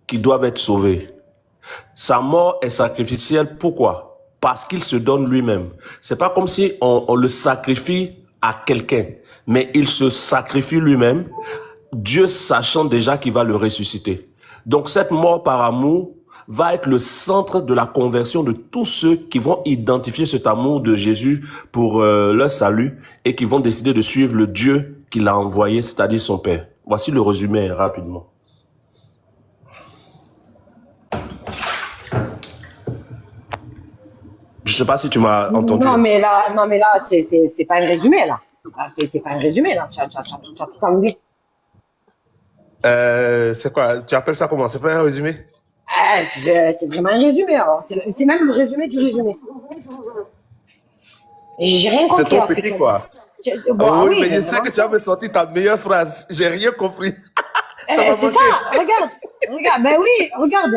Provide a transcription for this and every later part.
qui doivent être sauvés. Sa mort est sacrificielle. Pourquoi? Parce qu'il se donne lui-même. C'est pas comme si on le sacrifie à quelqu'un, mais il se sacrifie lui-même, Dieu sachant déjà qu'il va le ressusciter. Donc cette mort par amour va être le centre de la conversion de tous ceux qui vont identifier cet amour de Jésus pour leur salut et qui vont décider de suivre le Dieu qu'il a envoyé, c'est-à-dire son Père. Voici le résumé rapidement. Je sais pas si tu m'as entendu. Non, mais là, c'est pas un résumé, là. C'est pas un résumé, là. Tu as tout enlevé. C'est quoi? Tu appelles ça comment? C'est pas un résumé? C'est vraiment un résumé, alors. C'est même le résumé du résumé. Et j'ai rien compris. C'est ton petit, quoi. Bon, oui, mais je sais que tu as me sorti ta meilleure phrase. J'ai rien compris. C'est ça, regarde, ben oui, regarde.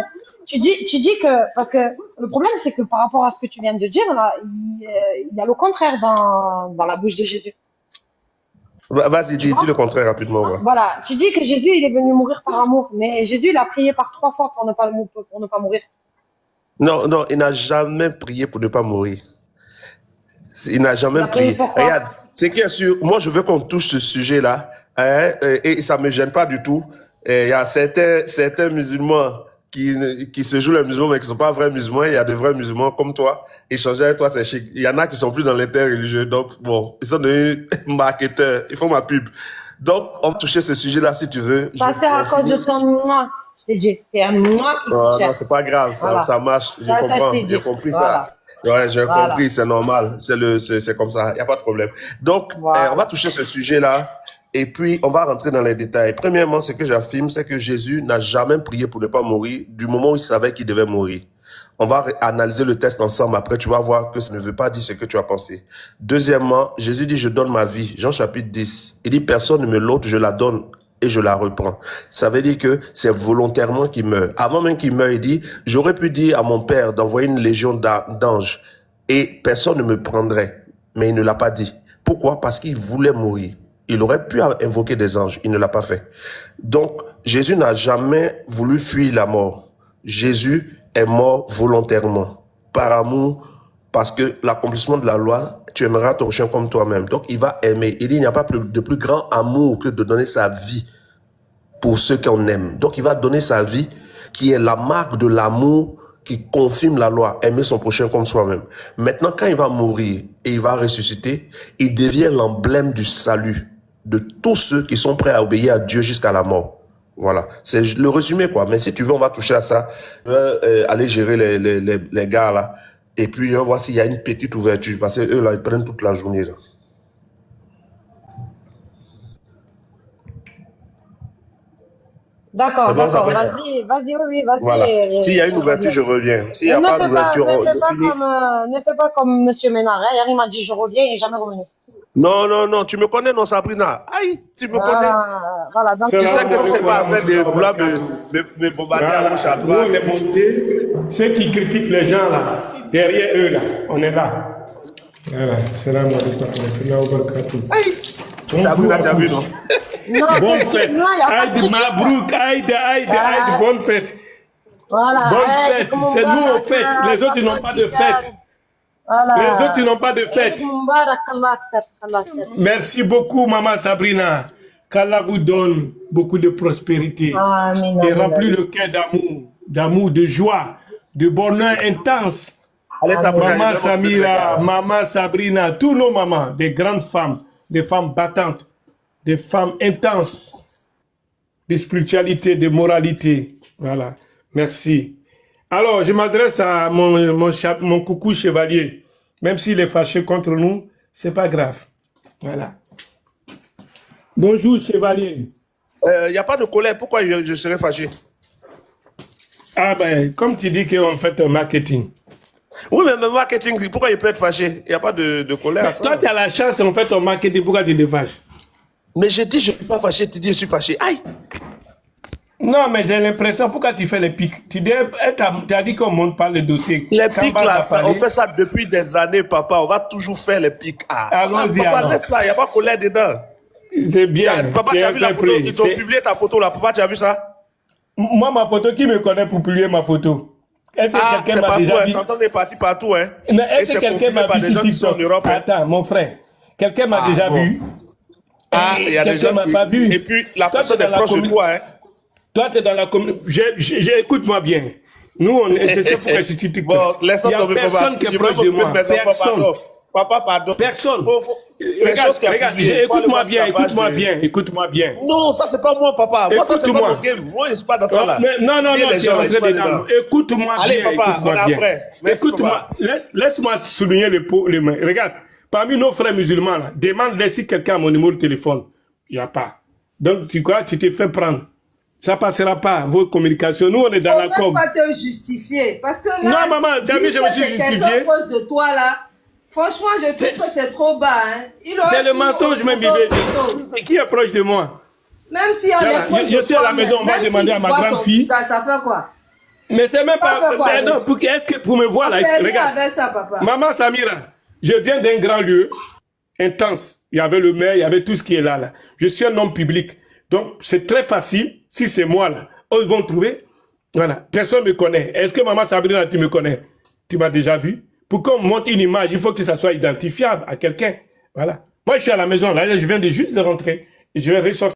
Tu dis que, parce que le problème, c'est que par rapport à ce que tu viens de dire, là, il y a le contraire dans la bouche de Jésus. Vas-y, dis le contraire rapidement. Ouais. Voilà, tu dis que Jésus, il est venu mourir par amour, mais Jésus, il a prié par 3 fois pour ne pas mourir. Non, il n'a jamais prié pour ne pas mourir. Il n'a jamais prié. Regarde, c'est qu'il y a sûr, moi, je veux qu'on touche ce sujet-là, hein, et ça ne me gêne pas du tout. Il y a certains musulmans qui se jouent les musulmans, mais qui ne sont pas vrais musulmans. Il y a de vrais musulmans comme toi. Échanger avec toi, c'est chic. Il y en a qui sont plus dans l'interreligieux. Donc, bon, ils sont devenus marketeurs. Ils font ma pub. Donc, on va toucher ce sujet-là si tu veux. Ça, c'est à cause de ton moi. Je t'ai dit, c'est un moi qui se non, c'est pas grave. Voilà. Ça marche. Je comprends. J'ai compris ça. Ouais, j'ai compris. C'est normal. C'est comme ça. Il n'y a pas de problème. Donc, on va toucher ce sujet-là. Et puis, on va rentrer dans les détails. Premièrement, ce que j'affirme, c'est que Jésus n'a jamais prié pour ne pas mourir du moment où il savait qu'il devait mourir. On va analyser le texte ensemble. Après, tu vas voir que ça ne veut pas dire ce que tu as pensé. Deuxièmement, Jésus dit, je donne ma vie. Jean chapitre 10. Il dit, personne ne me l'ôte, je la donne et je la reprends. Ça veut dire que c'est volontairement qu'il meurt. Avant même qu'il meure, il dit, j'aurais pu dire à mon père d'envoyer une légion d'anges et personne ne me prendrait. Mais il ne l'a pas dit. Pourquoi? Parce qu'il voulait mourir. Il aurait pu invoquer des anges. Il ne l'a pas fait. Donc, Jésus n'a jamais voulu fuir la mort. Jésus est mort volontairement, par amour, parce que l'accomplissement de la loi, tu aimeras ton prochain comme toi-même. Donc, il va aimer. Il dit, il n'y a pas de plus grand amour que de donner sa vie pour ceux qu'on aime. Donc, il va donner sa vie, qui est la marque de l'amour qui confirme la loi, aimer son prochain comme soi-même. Maintenant, quand il va mourir et il va ressusciter, il devient l'emblème du salut de tous ceux qui sont prêts à obéir à Dieu jusqu'à la mort. Voilà, c'est le résumé, quoi. Mais si tu veux, on va toucher à ça, aller gérer les gars, là. Et puis, on va voir s'il y a une petite ouverture, parce que eux, là, ils prennent toute la journée, là. D'accord, vas-y, oui, vas-y. Voilà. S'il y a une ouverture, je reviens. S'il n'y a pas d'ouverture, ne fais pas comme M. Ménard. Hier, il m'a dit, je reviens, il n'est jamais revenu. Non, tu me connais, non, Sabrina? Aïe, tu me connais. Voilà, donc tu sais que c'est pas affaire de vouloir me bombarder à gauche à droite. Nous, on est montés, ceux qui critiquent les gens, là, derrière eux, là, on est là. Voilà, salam alaikum. Aïe, Sabrina, tu as vu, non? Bonne fête. Aïe, Mabrouk, aïe, bonne fête. Voilà. Bonne fête. C'est nous, au fait. Les autres, ils n'ont pas de fête. Voilà. Les autres, ils n'ont pas de fête. Merci beaucoup, maman Sabrina. Qu'Allah vous donne beaucoup de prospérité. Amen, et remplit le cœur d'amour, de joie, de bonheur intense. Allez, Maman Samira, maman Sabrina, tous nos mamans, des grandes femmes, des femmes battantes, des femmes intenses, de spiritualité, de moralité. Voilà, merci. Alors, je m'adresse à mon coucou chevalier. Même s'il est fâché contre nous, c'est pas grave. Voilà. Bonjour, chevalier. Il n'y a pas de colère. Pourquoi je serais fâché? Ah ben, comme tu dis qu'on fait un marketing. Oui, mais le marketing, pourquoi il peut être fâché? Il n'y a pas de colère. Mais toi, tu as la chance, on fait un marketing. Pourquoi tu te fâches? Mais je dis, je ne suis pas fâché. Tu dis, je suis fâché. Aïe! Non, mais j'ai l'impression, pourquoi tu fais les pics? Tu as dit qu'on monte pas le dossier. Les pics, là, on fait ça depuis des années, papa. On va toujours faire les pics. Allons-y, papa, laisse ça, il n'y a pas de colère dedans. C'est bien. Papa, tu as vu la photo? Ils t'ont publié ta photo, là. Papa, tu as vu ça? Moi, ma photo, qui me connaît pour publier ma photo? Est-ce que Ah, quelqu'un c'est m'a déjà partout, vu? hein. T'entends est parti partout, hein. Mais Et est-ce que c'est quelqu'un confirmé m'a par vu des sur gens qui sont en TikTok? Europe, hein. Attends, mon frère. Quelqu'un m'a Ah, déjà bon. vu? Ah, il y a des Quelqu'un gens m'a qui... pas vu. Et puis, la Toi, personne t'es est dans la proche de commune- toi, hein. Toi, tu es dans la communauté. Écoute-moi bien. Nous, on est, je sais pourquoi je suis sur TikTok. Bon, Il laisse n'y a tomber, personne qui est proche de moi. Personne. Papa, pardon. Personne. Les Regarde, choses qui a regarde, publiées, faut aller écoute-moi voir bien, sur la page écoute-moi de- bien, écoute-moi bien. Non, ça, c'est pas moi, papa. Moi, ça, c'est pas Écoute-moi. mon game. Moi, je suis pas dans ça, là. Non, Dis les tu es gens, rentré je suis pas dedans. dedans. Écoute-moi Allez, bien, papa, écoute-moi on est bien. après. Merci, Écoute-moi, laisse-moi souligner les mains. Regarde, parmi nos frères musulmans, là, demande si quelqu'un a mon numéro de téléphone. Il n'y a pas. Donc, tu crois, tu t'es fait prendre. Ça passera pas, vos communications. Nous, on est dans la Faut même com. pas te justifier. Parce que là, Non, maman, t'as vu, dire je me que suis c'est quelqu'un justifié. proche de toi, là. Franchement, je trouve C'est- que c'est trop bas. Hein. Il aurait C'est le pu mensonge même. autre chose. Qui est proche de moi? Même si on Voilà, est proche je de suis à la toi, maison, on va même demander s'il à ma voit grande ton fille. visage, ça fait quoi? Mais c'est même Ça pas. fait quoi, Mais non, est-ce que pour me voir On là, fait rien regarde. avec ça, papa. Maman Samira, je viens d'un grand lieu, intense. Il y avait le maire, il y avait tout ce qui est là. Je suis un homme public. Donc, c'est très facile. Si c'est moi là, ils vont trouver. Voilà. Personne ne me connaît. Est-ce que maman Sabrina, tu me connais? Tu m'as déjà vu? Pour qu'on monte une image, il faut que ça soit identifiable à quelqu'un. Voilà. Moi, je suis à la maison là, je viens de juste de rentrer. Et je vais ressortir.